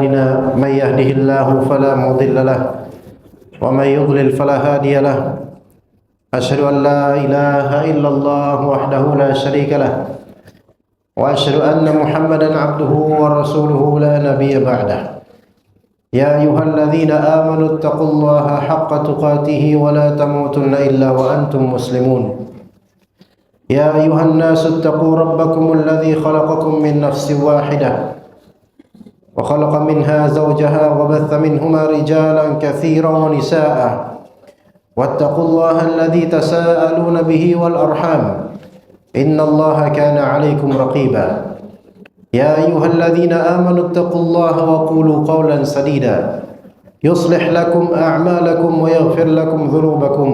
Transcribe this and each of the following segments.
أعمالنا من يهده الله فلا مضل له ومن يضلل فلا هادي له أشهد أن لا إله إلا الله وحده لا شريك له وأشهد أن محمدا عبده ورسوله لا نبي بعده يا أيها الذين آمنوا اتقوا الله حق تقاته ولا تموتن إلا وأنتم مسلمون يا أيها الناس اتقوا ربكم الذي خلقكم من نفس واحدة وخلق منها زوجها وبث منهما رجالا كثيرا ونساء واتقوا الله الذي تساءلون به والأرحام إن الله كان عليكم رقيبا يا أيها الذين آمنوا اتقوا الله وقولوا قولا سديدا يصلح لكم أعمالكم ويغفر لكم ذنوبكم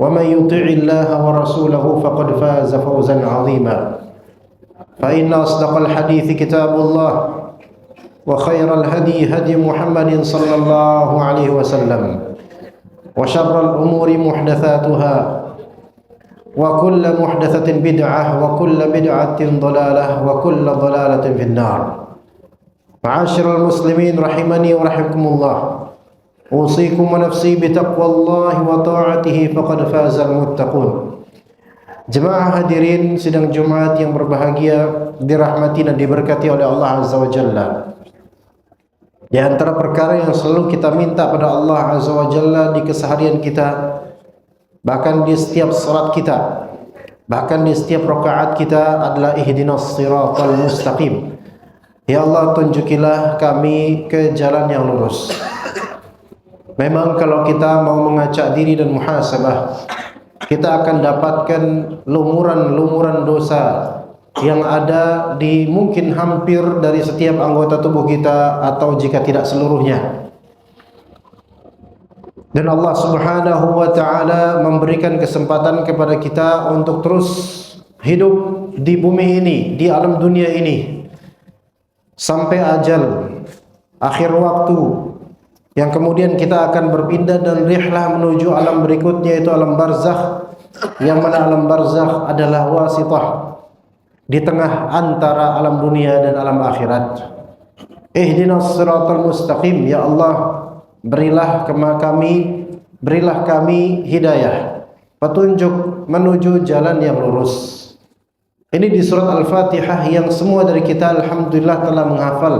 ومن يطع الله ورسوله فقد فاز فوزا عظيما فإن أصدق الحديث كتاب الله وخير الهدي هدي محمد صلى الله عليه وسلم وشر الأمور محدثاتها وكل محدثة بدعة وكل بدعة ضلالة وكل ضلالة في النار. معاشر المسلمين رحمني ورحمكم الله أوصيكم ونفسي بتقوى الله وطاعته فقد فاز المتقون. Jemaah hadirin sidang Jumat yang berbahagia, dirahmati dan diberkati oleh Allah Azza wa Jalla. Di antara perkara yang selalu kita minta pada Allah Azza wa Jalla di keseharian kita, bahkan di setiap salat kita, bahkan di setiap rakaat kita adalah ihdinas siratal mustaqim. Ya Allah, tunjukilah kami ke jalan yang lurus. Memang kalau kita mau mengacak diri dan muhasabah, kita akan dapatkan lumuran-lumuran dosa yang ada di mungkin hampir dari setiap anggota tubuh kita, atau jika tidak seluruhnya. Dan Allah Subhanahu wa ta'ala memberikan kesempatan kepada kita untuk terus hidup di bumi ini, di alam dunia ini, sampai ajal, akhir waktu, yang kemudian kita akan berpindah dan rihlah menuju alam berikutnya, yaitu alam barzakh, yang mana alam barzakh adalah wasitah di tengah antara alam dunia dan alam akhirat. Ihdinas siratal mustaqim, ya Allah, berilah kami hidayah, petunjuk menuju jalan yang lurus. Ini di surat Al-Fatihah yang semua dari kita alhamdulillah telah menghafal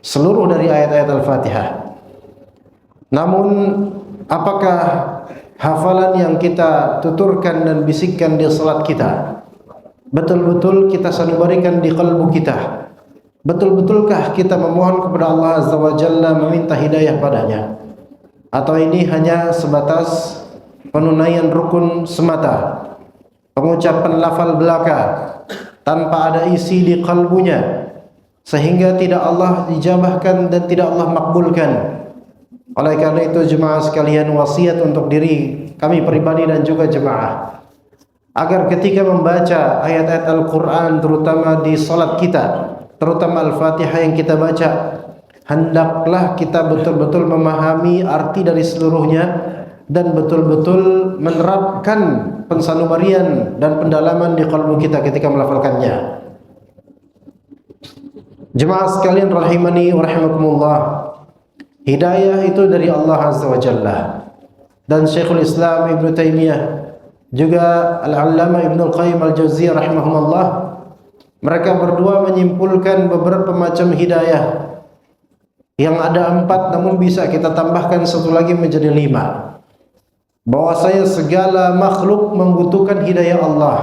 seluruh dari ayat-ayat Al-Fatihah. Namun apakah hafalan yang kita tuturkan dan bisikkan di salat kita betul-betul kita sanubarikan di kalbu kita? Betul-betulkah kita memohon kepada Allah Azza wa Jalla meminta hidayah padanya? Atau ini hanya sebatas penunaian rukun semata, pengucapan lafal belaka tanpa ada isi di kalbunya, sehingga tidak Allah ijabahkan dan tidak Allah makbulkan? Oleh karena itu jemaah sekalian, wasiat untuk diri kami pribadi dan juga jemaah, agar ketika membaca ayat-ayat Al-Quran, terutama di salat kita, terutama Al-Fatihah yang kita baca, hendaklah kita betul-betul memahami arti dari seluruhnya dan betul-betul menerapkan pensanubarian dan pendalaman di kalbu kita ketika melafalkannya. Jemaah sekalian rahimani wa rahimakumullah, hidayah itu dari Allah Azza wa Jalla. Dan Syekhul Islam Ibn Taimiyah, juga Al-Allamah Ibn Al-Qayyim Al-Jauziyah rahimahumullah, mereka berdua menyimpulkan beberapa macam hidayah yang ada 4, namun bisa kita tambahkan satu lagi menjadi 5. Bahwasanya segala makhluk membutuhkan hidayah Allah.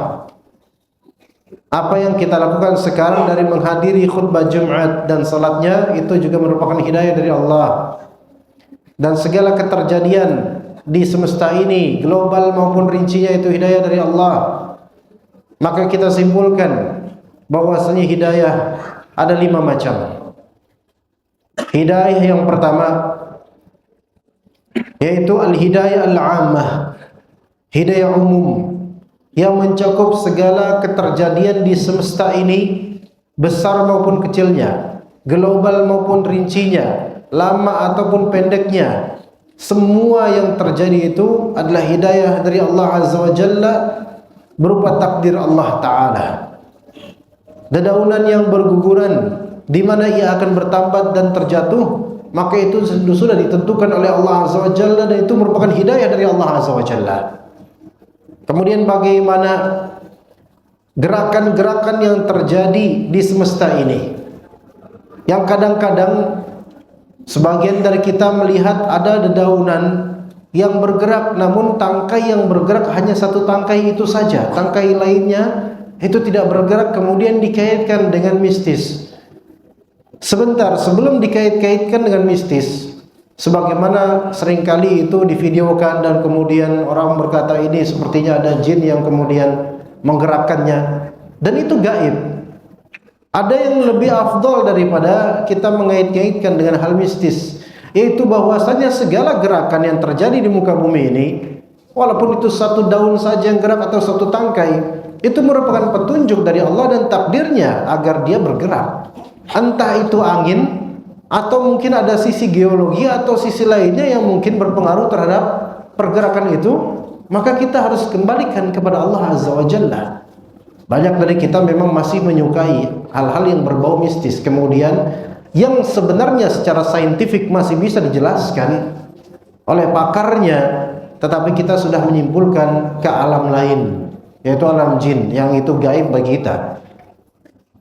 Apa yang kita lakukan sekarang dari menghadiri khutbah Jumat dan salatnya, itu juga merupakan hidayah dari Allah. Dan segala keterjadian di semesta ini, global maupun rincinya, itu hidayah dari Allah. Maka kita simpulkan bahwasanya hidayah ada 5 macam. Hidayah yang pertama yaitu al-hidayah al-ammah, hidayah umum yang mencakup segala keterjadian di semesta ini, besar maupun kecilnya, global maupun rincinya, lama ataupun pendeknya. Semua yang terjadi itu adalah hidayah dari Allah Azza wa Jalla berupa takdir Allah Ta'ala. Dedaunan yang berguguran di mana ia akan bertambat dan terjatuh, maka itu sudah ditentukan oleh Allah Azza wa Jalla, dan itu merupakan hidayah dari Allah Azza wa Jalla. Kemudian bagaimana gerakan-gerakan yang terjadi di semesta ini, yang kadang-kadang sebagian dari kita melihat ada dedaunan yang bergerak, namun tangkai yang bergerak hanya satu tangkai itu saja, tangkai lainnya itu tidak bergerak, kemudian dikaitkan dengan mistis. Sebentar, sebelum dikait-kaitkan dengan mistis, sebagaimana seringkali itu divideokan dan kemudian orang berkata ini sepertinya ada jin yang kemudian menggerakkannya, dan itu gaib. Ada yang lebih afdol daripada kita mengait-kaitkan dengan hal mistis, yaitu bahwasanya segala gerakan yang terjadi di muka bumi ini, walaupun itu satu daun saja yang gerak atau satu tangkai, itu merupakan petunjuk dari Allah dan takdirnya agar dia bergerak. Entah itu angin, atau mungkin ada sisi geologi atau sisi lainnya yang mungkin berpengaruh terhadap pergerakan itu, maka kita harus kembalikan kepada Allah Azza wa Jalla. Banyak dari kita memang masih menyukai hal-hal yang berbau mistis, kemudian yang sebenarnya secara saintifik masih bisa dijelaskan oleh pakarnya, tetapi kita sudah menyimpulkan ke alam lain, yaitu alam jin, yang itu gaib bagi kita.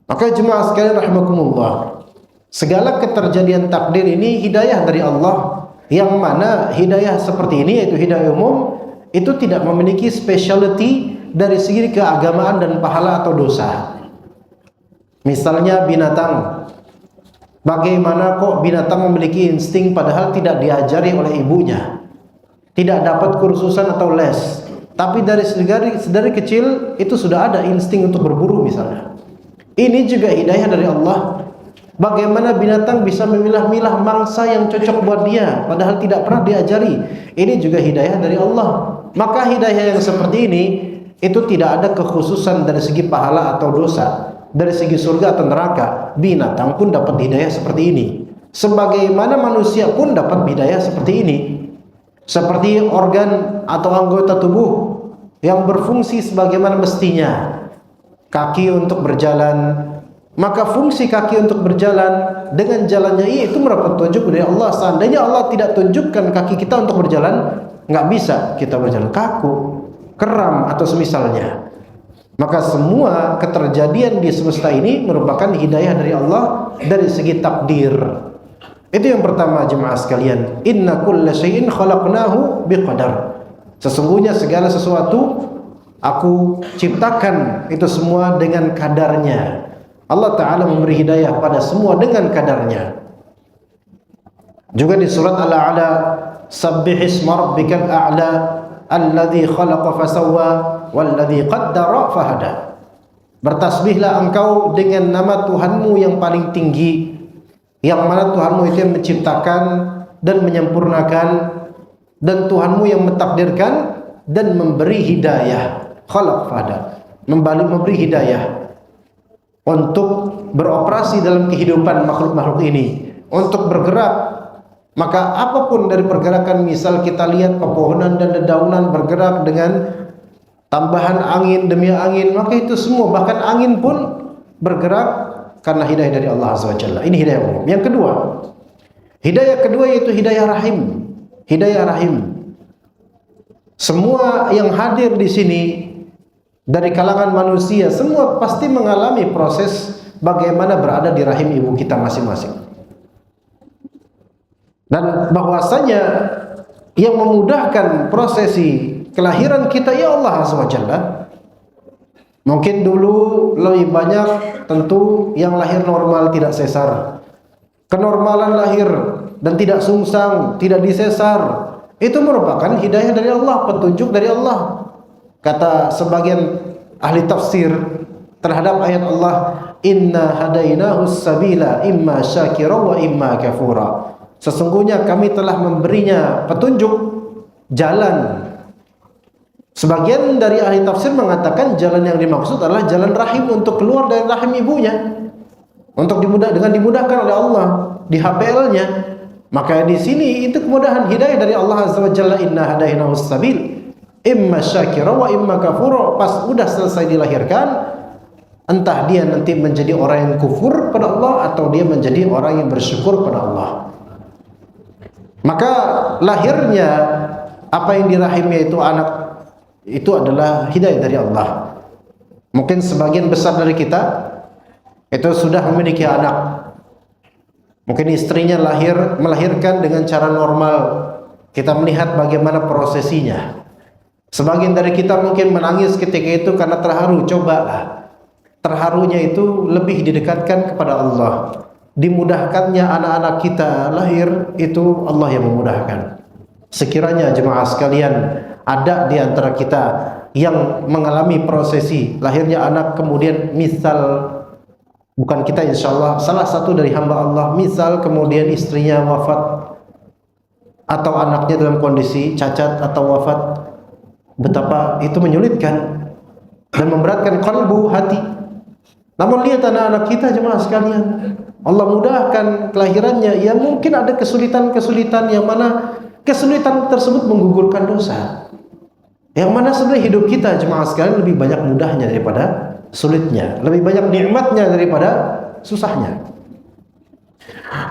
Maka jemaah sekalian rahimakumullah, segala keterjadian takdir ini hidayah dari Allah, yang mana hidayah seperti ini, yaitu hidayah umum, itu tidak memiliki specialty dari segi keagamaan dan pahala atau dosa. Misalnya binatang, bagaimana kok binatang memiliki insting padahal tidak diajari oleh ibunya, tidak dapat kursusan atau les, tapi dari kecil itu sudah ada insting untuk berburu misalnya. Ini juga hidayah dari Allah. Bagaimana binatang bisa memilah-milah mangsa yang cocok buat dia padahal tidak pernah diajari. Ini juga hidayah dari Allah. Maka hidayah yang seperti ini itu tidak ada kekhususan dari segi pahala atau dosa, dari segi surga atau neraka. Binatang pun dapat hidayah seperti ini, sebagaimana manusia pun dapat hidayah seperti ini. Seperti organ atau anggota tubuh yang berfungsi sebagaimana mestinya, kaki untuk berjalan, maka fungsi kaki untuk berjalan dengan jalannya itu merupakan petunjuk dari Allah. Seandainya Allah tidak tunjukkan kaki kita untuk berjalan, nggak bisa kita berjalan kaku, kram atau semisalnya. Maka semua keterjadian di semesta ini merupakan hidayah dari Allah dari segi takdir. Itu yang pertama jemaah sekalian. Inna kulla syai'in khalaqnahu biqadar. Sesungguhnya segala sesuatu aku ciptakan itu semua dengan kadarnya. Allah Ta'ala memberi hidayah pada semua dengan kadarnya. Juga di surat Al-A'la, Sabbihisma rabbikal a'la alladzi khalaqa fasawwa walladzi qaddara fahada. Bertasbihlah engkau dengan nama Tuhanmu yang paling tinggi, yang mana Tuhanmu itu yang menciptakan dan menyempurnakan, dan Tuhanmu yang mentakdirkan dan memberi hidayah. Khalaq fahada, memberi hidayah untuk beroperasi dalam kehidupan makhluk-makhluk ini, untuk bergerak. Maka apapun dari pergerakan, misal kita lihat pepohonan dan dedaunan bergerak dengan tambahan angin demi angin, maka itu semua, bahkan angin pun bergerak karena hidayah dari Allah Azza wa Jalla. Ini hidayah umum. Yang kedua, hidayah kedua yaitu hidayah rahim. Hidayah rahim. Semua yang hadir di sini dari kalangan manusia, semua pasti mengalami proses bagaimana berada di rahim ibu kita masing-masing. Dan bahwasanya yang memudahkan prosesi kelahiran kita ya Allah Azza wa Jalla. Mungkin dulu lebih banyak tentu yang lahir normal, tidak sesar. Kenormalan lahir dan tidak sungsang, tidak disesar, itu merupakan hidayah dari Allah, petunjuk dari Allah. Kata sebagian ahli tafsir terhadap ayat Allah, inna hadainahus sabila imma syakira wa imma kafura. Sesungguhnya kami telah memberinya petunjuk jalan. Sebagian dari ahli tafsir mengatakan jalan yang dimaksud adalah jalan rahim, untuk keluar dari rahim ibunya, untuk dengan dimudahkan oleh Allah di HPL-nya. Maka di sini itu kemudahan hidayah dari Allah Azza wa Jalla, inna hadainahus sabil imma syakira wa imma kafura. Pas udah selesai dilahirkan, Entah dia nanti menjadi orang yang kufur pada Allah atau dia menjadi orang yang bersyukur pada Allah. Maka lahirnya apa yang di rahimnya itu anak, itu adalah hidayah dari Allah. Mungkin sebagian besar dari kita itu sudah memiliki anak. Mungkin istrinya melahirkan dengan cara normal. Kita melihat bagaimana prosesinya. Sebagian dari kita mungkin menangis ketika itu karena terharu. Cobalah, terharunya itu lebih didekatkan kepada Allah. Dimudahkannya anak-anak kita lahir itu Allah yang memudahkan. Sekiranya jemaah sekalian ada di antara kita yang mengalami prosesi lahirnya anak, kemudian misal, bukan kita insyaallah, salah satu dari hamba Allah, misal kemudian istrinya wafat atau anaknya dalam kondisi cacat atau wafat, betapa itu menyulitkan dan memberatkan kalbu, hati. Namun lihat anak-anak kita jemaah sekalian, Allah mudahkan kelahirannya. Ya mungkin ada kesulitan-kesulitan yang mana kesulitan tersebut menggugurkan dosa. Yang mana sebenarnya hidup kita jemaah sekalian lebih banyak mudahnya daripada sulitnya, lebih banyak nikmatnya daripada susahnya.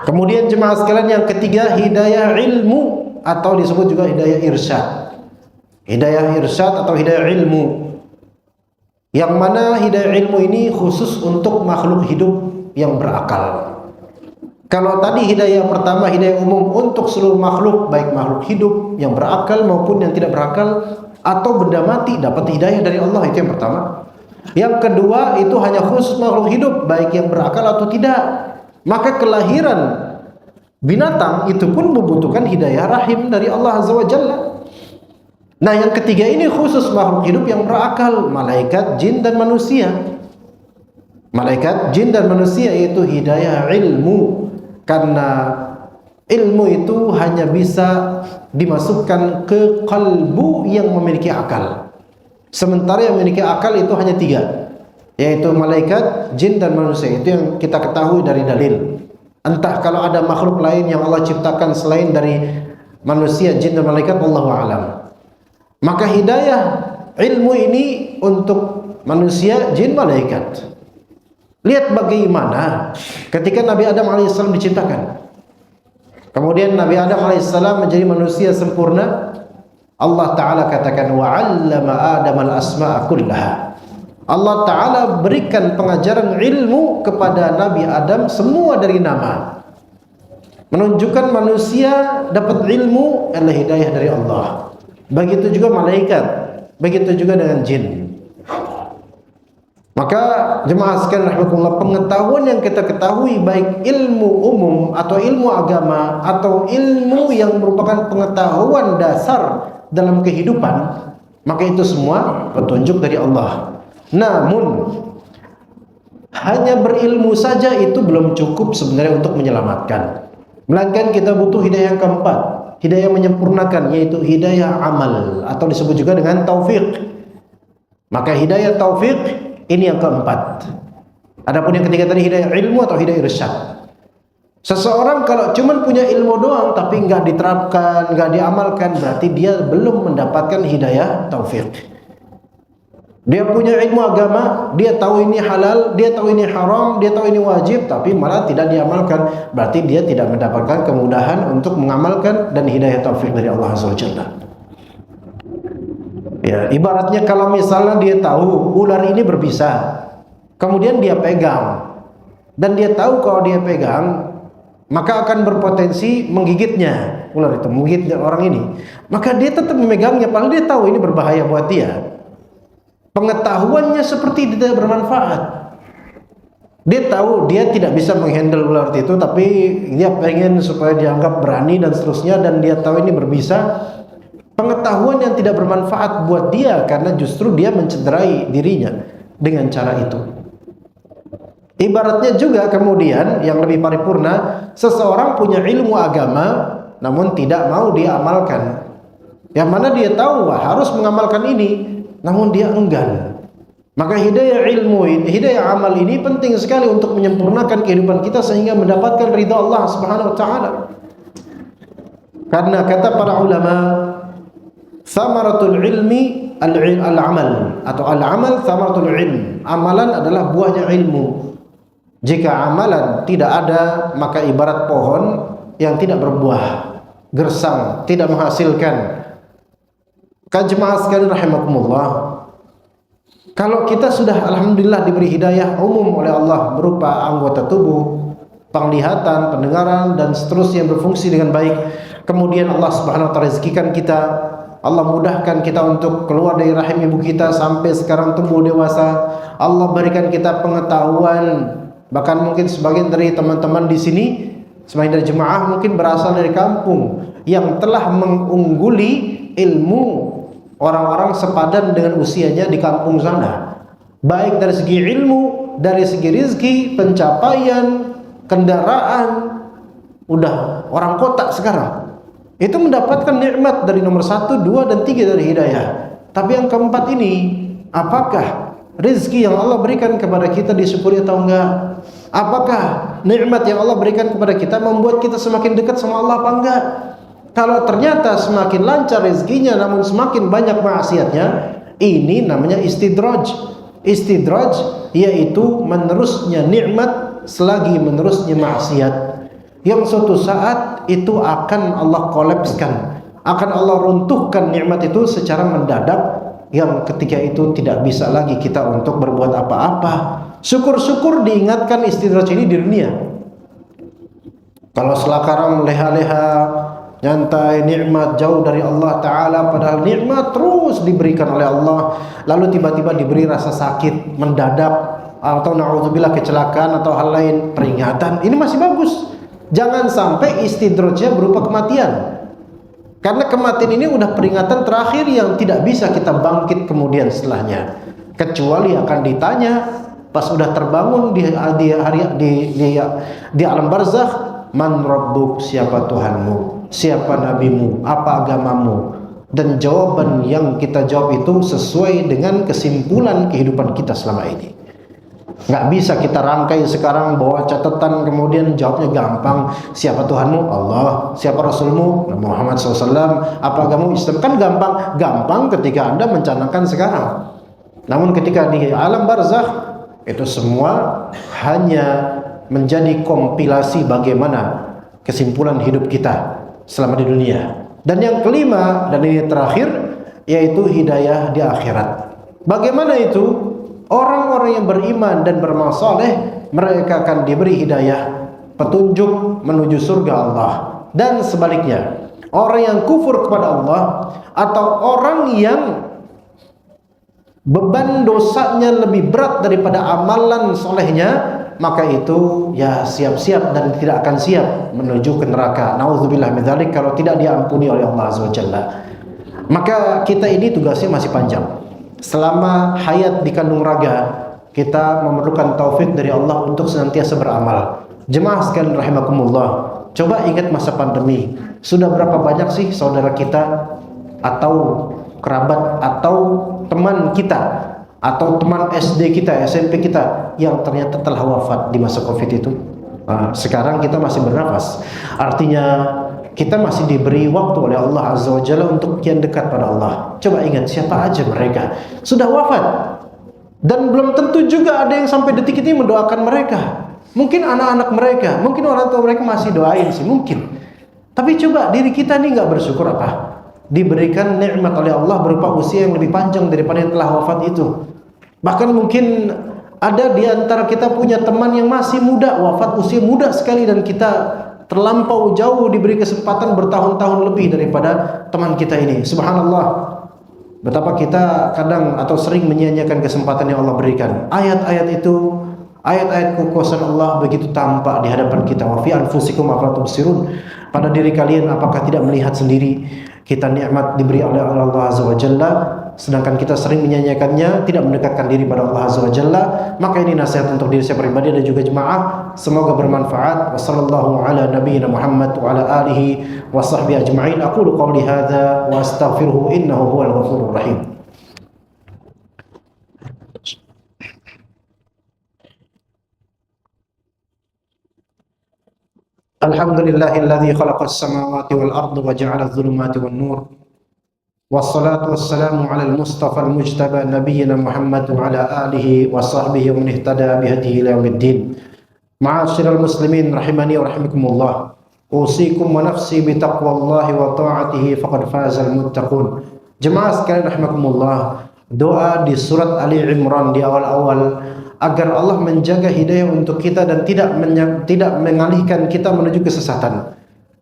Kemudian jemaah sekalian yang ketiga, hidayah ilmu atau disebut juga hidayah irsyad. Hidayah irsyad atau hidayah ilmu. Yang mana hidayah ilmu ini khusus untuk makhluk hidup yang berakal. Kalau tadi hidayah pertama, hidayah umum untuk seluruh makhluk, baik makhluk hidup yang berakal maupun yang tidak berakal atau benda mati, dapat hidayah dari Allah, itu yang pertama. Yang kedua itu hanya khusus makhluk hidup, baik yang berakal atau tidak. Maka kelahiran binatang itu pun membutuhkan hidayah rahim dari Allah Azza wa Jalla. Nah yang ketiga ini khusus makhluk hidup yang berakal, malaikat, jin dan manusia. Malaikat, jin dan manusia, yaitu hidayah ilmu. Karena ilmu itu hanya bisa dimasukkan ke kalbu yang memiliki akal. Sementara yang memiliki akal itu hanya tiga, yaitu malaikat, jin dan manusia. Itu yang kita ketahui dari dalil. Entah kalau ada makhluk lain yang Allah ciptakan selain dari manusia, jin dan malaikat, wallahu a'lam. Maka hidayah ilmu ini untuk manusia, jin, malaikat. Lihat bagaimana ketika Nabi Adam alaihissalam diciptakan. Kemudian Nabi Adam alaihissalam menjadi manusia sempurna. Allah Ta'ala katakan wa 'allama Adam al-asma'a kullaha. Allah Ta'ala berikan pengajaran ilmu kepada Nabi Adam semua dari nama. Menunjukkan manusia dapat ilmu adalah hidayah dari Allah. Begitu juga malaikat, begitu juga dengan jin. Maka jemaah sekalian rahimakumullah, pengetahuan yang kita ketahui baik ilmu umum atau ilmu agama atau ilmu yang merupakan pengetahuan dasar dalam kehidupan, maka itu semua petunjuk dari Allah. Namun hanya berilmu saja itu belum cukup sebenarnya untuk menyelamatkan. Melainkan kita butuh hidayah yang keempat, hidayah menyempurnakan, yaitu hidayah amal atau disebut juga dengan taufik. Maka hidayah taufik ini yang keempat. Adapun yang ketiga tadi hidayah ilmu atau hidayah irsyad. Seseorang kalau cuma punya ilmu doang tapi nggak diterapkan, nggak diamalkan, berarti dia belum mendapatkan hidayah taufik. Dia punya ilmu agama, dia tahu ini halal, dia tahu ini haram, dia tahu ini wajib, tapi malah tidak diamalkan, berarti dia tidak mendapatkan kemudahan untuk mengamalkan dan hidayah taufik dari Allah Azza wa Jalla. Ya, ibaratnya kalau misalnya dia tahu ular ini berbisa, kemudian dia pegang, dan dia tahu kalau dia pegang maka akan berpotensi menggigitnya, ular itu menggigit orang ini, maka dia tetap memegangnya, padahal dia tahu ini berbahaya buat dia. Pengetahuannya seperti tidak bermanfaat. Dia tahu dia tidak bisa menghandle ular itu, tapi dia pengen supaya dianggap berani dan seterusnya, dan dia tahu ini berbisa. Pengetahuan yang tidak bermanfaat buat dia karena justru dia mencederai dirinya dengan cara itu. Ibaratnya juga kemudian yang lebih paripurna, seseorang punya ilmu agama namun tidak mau dia amalkan. Yang mana dia tahu harus mengamalkan ini, namun dia enggan. Maka hidayah ilmu ini, hidayah amal ini penting sekali untuk menyempurnakan kehidupan kita sehingga mendapatkan ridha Allah Subhanahu wa taala. Karena kata para ulama, Thamaratul ilmi al-amal, atau al-amal thamaratul ilm. Amalan adalah buahnya ilmu. Jika amalan tidak ada, maka ibarat pohon yang tidak berbuah, gersang, tidak menghasilkan. Jemaah sekalian rahimakumullah, kalau kita sudah alhamdulillah diberi hidayah umum oleh Allah berupa anggota tubuh, penglihatan, pendengaran, dan seterusnya yang berfungsi dengan baik, kemudian Allah Subhanahu wa taala rezekikan kita, Allah mudahkan kita untuk keluar dari rahim ibu kita sampai sekarang tumbuh dewasa, Allah berikan kita pengetahuan. Bahkan mungkin sebagian dari teman-teman di sini, sebagian dari jemaah mungkin berasal dari kampung yang telah mengungguli ilmu orang-orang sepadan dengan usianya di kampung sana, baik dari segi ilmu, dari segi rizki, pencapaian, kendaraan. Udah orang kota sekarang itu mendapatkan nikmat dari nomor 1, 2, dan 3 dari hidayah. Tapi yang keempat ini, apakah rizki yang Allah berikan kepada kita disyukuri atau enggak? Apakah nikmat yang Allah berikan kepada kita membuat kita semakin dekat sama Allah apa enggak? Kalau ternyata semakin lancar rezekinya namun semakin banyak maksiatnya, ini namanya istidraj. Istidraj yaitu menerusnya nikmat selagi menerusnya maksiat, yang suatu saat itu akan Allah kolapskan, akan Allah runtuhkan nikmat itu secara mendadak, yang ketika itu tidak bisa lagi kita untuk berbuat apa-apa. Syukur-syukur diingatkan istidraj ini di dunia. Kalau sekarang leha-leha, nyantai, nikmat jauh dari Allah Ta'ala, padahal nikmat terus diberikan oleh Allah, lalu tiba-tiba diberi rasa sakit mendadak, atau na'udzubillah kecelakaan atau hal lain, peringatan, ini masih bagus. Jangan sampai istidrajnya berupa kematian, karena kematian ini udah peringatan terakhir yang tidak bisa kita bangkit kemudian setelahnya, kecuali akan ditanya pas udah terbangun di alam barzakh, man rabbuk, siapa Tuhanmu, siapa nabimu, apa agamamu. Dan jawaban yang kita jawab itu sesuai dengan kesimpulan kehidupan kita selama ini. Nggak bisa kita rangkai sekarang bawa catatan kemudian jawabnya gampang. Siapa Tuhanmu? Allah. Siapa Rasulmu? Muhammad SAW. Apa agamamu? Islam. Kan gampang ketika Anda mencanangkan sekarang. Namun ketika di alam barzakh, itu semua hanya menjadi kompilasi bagaimana kesimpulan hidup kita selama di dunia. Dan yang kelima, dan ini terakhir, yaitu hidayah di akhirat. Bagaimana itu? Orang-orang yang beriman dan beramal saleh, mereka akan diberi hidayah, petunjuk menuju surga Allah. Dan sebaliknya, orang yang kufur kepada Allah, atau orang yang beban dosanya lebih berat daripada amalan solehnya, maka itu ya siap-siap dan tidak akan siap menuju ke neraka. Nauzubillah min dzalik, kalau tidak diampuni oleh Allah Azza wa Jalla. Maka kita ini tugasnya masih panjang. Selama hayat di kandung raga, kita memerlukan taufik dari Allah untuk senantiasa beramal. Jemaah sekalian rahimakumullah, coba ingat masa pandemi. Sudah berapa banyak sih saudara kita, atau kerabat, atau teman kita, atau teman SD kita, SMP kita, yang ternyata telah wafat di masa Covid itu. Sekarang kita masih bernafas, artinya kita masih diberi waktu oleh Allah Azza wa Jalla untuk kian dekat pada Allah. Coba ingat siapa aja mereka sudah wafat, dan belum tentu juga ada yang sampai detik ini mendoakan mereka. Mungkin anak-anak mereka, mungkin orang tua mereka masih doain sih, mungkin. Tapi coba diri kita nih nggak bersyukur apa? Diberikan nikmat oleh Allah berupa usia yang lebih panjang daripada yang telah wafat itu. Bahkan mungkin ada di antara kita punya teman yang masih muda, wafat usia muda sekali, dan kita terlampau jauh diberi kesempatan bertahun-tahun lebih daripada teman kita ini. Subhanallah, betapa kita kadang atau sering menyia-nyiakan kesempatan yang Allah berikan. Ayat-ayat itu, ayat-ayat kekuasaan Allah begitu tampak di hadapan kita. Wa fi anfusikum afala tubsirun. Pada diri kalian apakah tidak melihat sendiri kita nikmat diberi oleh Allah Azza wa Jalla, sedangkan kita sering menyia-nyiakannya, tidak mendekatkan diri pada Allah Azza wa Jalla. Maka ini nasihat untuk diri saya pribadi dan juga jemaah, semoga bermanfaat. Wassallallahu ala nabiyyina Muhammad wa ala alihi wa sahbihi ajma'in. Aqulu qawli hadza wa astaghfiruhu innahu huwal ghafurur rahim. Alhamdulillahilladzi khalaqas samawati wal arda wa ja'ala adh-dhulumati wan nur Wassalatu wassalamu ala al-mustafa al-mujtaba nabiyyina Muhammad wa ala alihi wa sahbihi wa man ihtada bihadihi ila yaumiddin. Ma'asyiral muslimin rahimani wa rahimakumullah. Usikum wa nafsi bi taqwallahi wa ta'atihi faqad fazal muttaqun. Jemaah sekalian rahimakumullah, doa di surat Ali Imran di awal-awal agar Allah menjaga hidayah untuk kita dan tidak mengalihkan kita menuju kesesatan.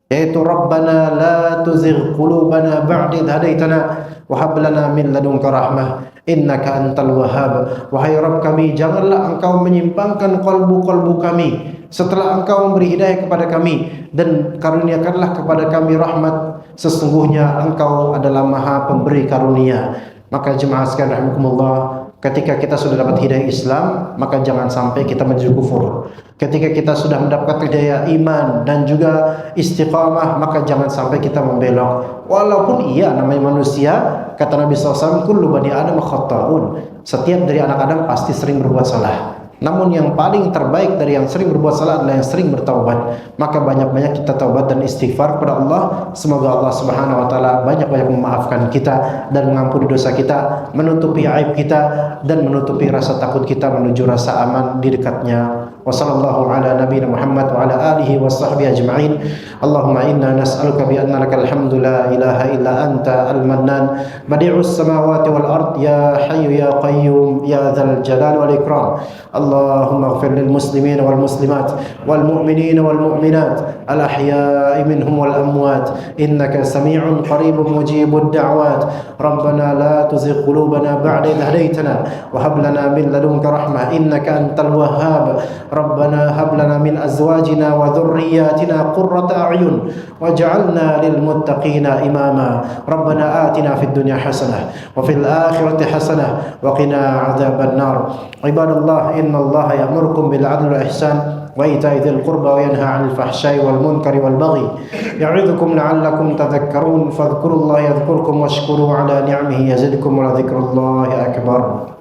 Yaitu Rabbana la tuzigh qulubana ba'da idh hadaitana wa hab lana min ladunka rahmah innaka antal wahhab. Wahai Rabb kami, janganlah engkau menyimpangkan kalbu-kalbu kami setelah engkau memberi hidayah kepada kami, dan karuniakanlah kepada kami rahmat, sesungguhnya engkau adalah maha pemberi karunia. Maka jemaah sekalian rahimakumullah, ketika kita sudah dapat hidayah Islam, maka jangan sampai kita menuju kufur. Ketika kita sudah mendapat hidayah iman dan juga istiqamah, maka jangan sampai kita membelok. Walaupun iya namanya manusia, kata Nabi SAW, kullu bani Adam khata'un. Setiap dari anak Adam pasti sering berbuat salah. Namun yang paling terbaik dari yang sering berbuat salah adalah yang sering bertaubat. Maka banyak-banyak kita taubat dan istighfar kepada Allah. Semoga Allah Subhanahu wa taala banyak-banyak memaafkan kita dan mengampuni dosa kita, menutupi aib kita dan menutupi rasa takut kita menuju rasa aman di dekatnya. Wassallallahu ala nabiyina Muhammad wa ala alihi wa sahbihi ajma'in. Allahumma inna nas'aluka bi anna lakal hamdu la ilaha illa anta al-mannan badi'us samawati wal ard ya hayyu ya qayyum ya dzal jalali wal ikram. Allahumma ighfir lil muslimin wal muslimat wal mu'minin wal mu'minat al ahya'i minhum wal amwat innaka sami'un qaribun mujibud da'wat. Rabbana la tuzigh qulubana ba'da idh hadaitana wa hab lana min ladunka rahmah innaka antal wahhab. Rabbana hab lana min azwajina wa dhurriyyatina qurrata a'yun waj'alna lil muttaqina imama. Rabbana atina fid dunya hasanah wa fil akhirati hasanah wa qina adzaban nar. Ibadallah, inna Allah ya'murukum bil 'adli wal ihsan wa ita'i dzil qurba wa yanha 'anil fahsya'i wal munkari wal baghi ya'idzukum la'allakum tadhakkarun. Fadhkurullaha yadhkurkum washkuru 'ala ni'amihi yazidkum wa la dzikrullahi akbar.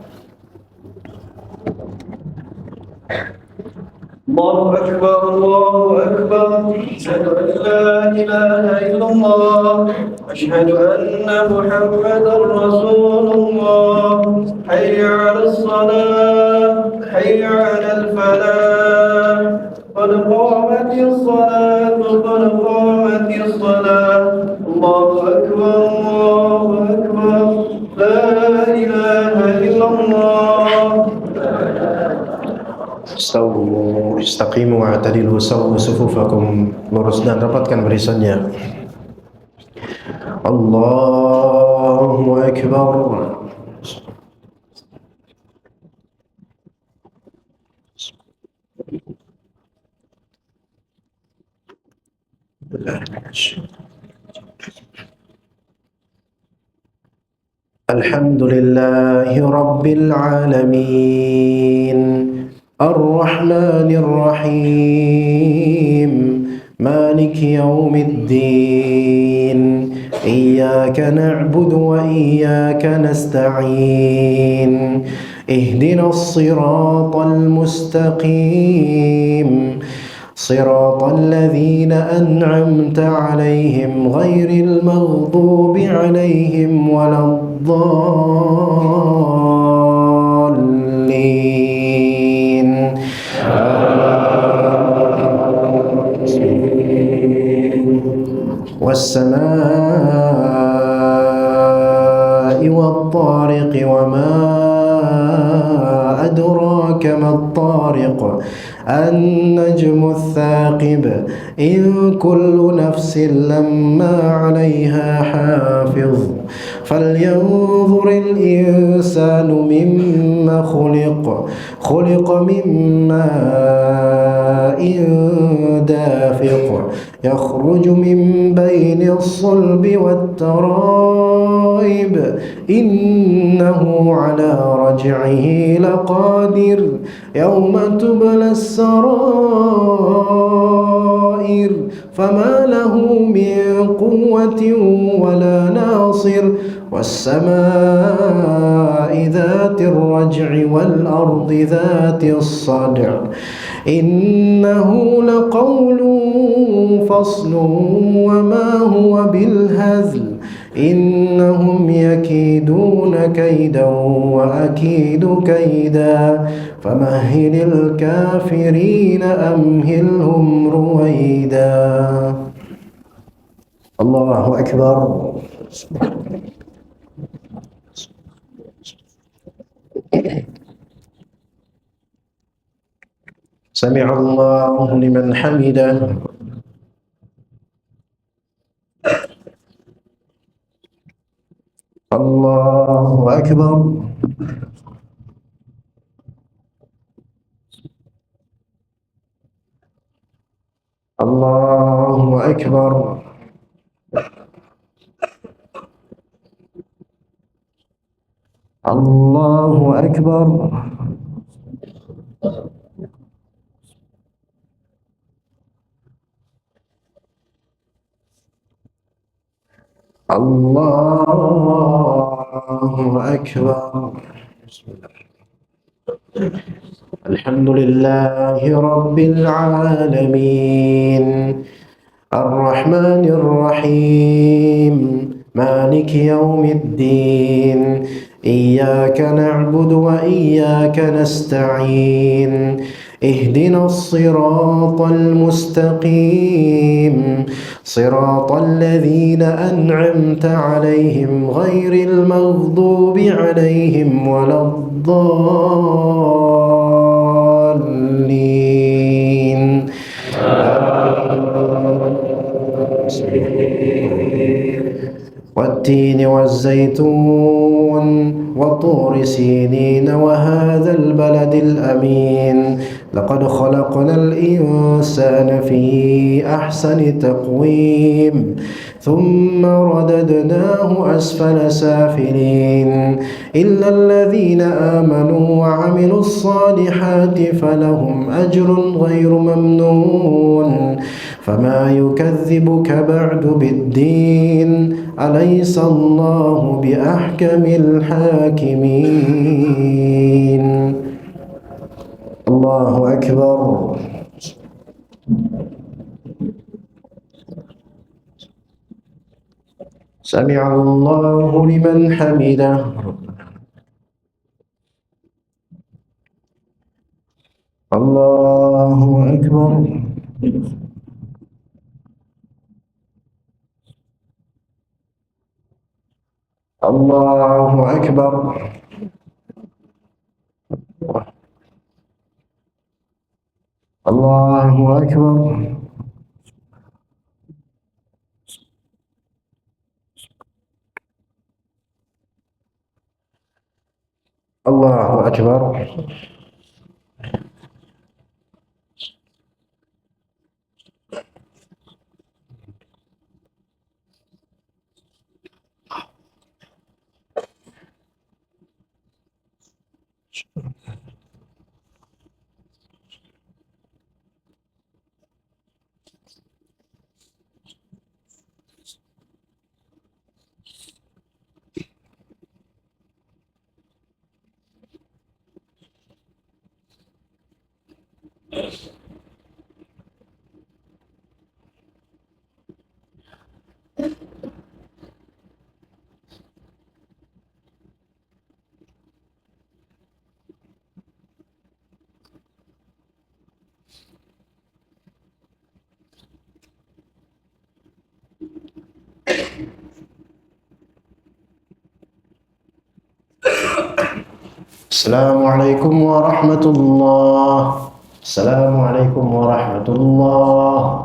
الله أكبر الله أكبر أشهد أن لا إله إلا الله أشهد أن محمدا رسول الله حي على الصلاة حي على الفلاح قد قامت الصلاة قد قامت الصلاة الله أكبر الله أكبر لا إله إلا الله. Istawu istaqimu wa'tadilu sawwu sufufakum. Lurus dan rapatkan barisannya. Allahu akbar. Alhamdulillahi rabbil alamin. الرحمن الرحيم مالك يوم الدين إياك نعبد وإياك نستعين اهدنا الصراط المستقيم صراط الذين أنعمت عليهم غير المغضوب عليهم ولا الضالين. والسماء والطارق وما أدراك ما الطارق النجم الثاقب إن كل نفس لما عليها حافظ فلينظر الإنسان مما خلق من ماء دافق يخرج من بين الصلب والترائب إنه على رجعه لقادر يوم تبلى السرائر فما له من قوة ولا ناصر والسماء ذات الرجع والأرض ذات الصدع إنه لقول فصل وما هو بالهزل إنهم يكيدون كيدا وأكيد كيدا فمهل الكافرين أمهلهم رويدا. الله أكبر. سمع الله لمن حمده. الله أكبر. الله أكبر. الله أكبر. الله أكبر. الحمد لله رب العالمين الرحمن الرحيم مالك يوم الدين إياك نعبد وإياك نستعين اهدنا الصراط المستقيم صراط الذين أنعمت عليهم غير المغضوب عليهم ولا الضالين. والتين والزيتون وطور سينين وهذا البلد الأمين لقد خلقنا الإنسان في أحسن تقويم ثم رددناه أسفل سافلين إلا الذين آمنوا وعملوا الصالحات فلهم أجر غير ممنون. فما يكذبك بعد بالدين أليس الله بأحكم الحاكمين. الله أكبر. سمع الله لمن حمده. الله أكبر. الله أكبر. الله أكبر. الله أكبر. السلام عليكم ورحمة الله. السلام عليكم ورحمة الله.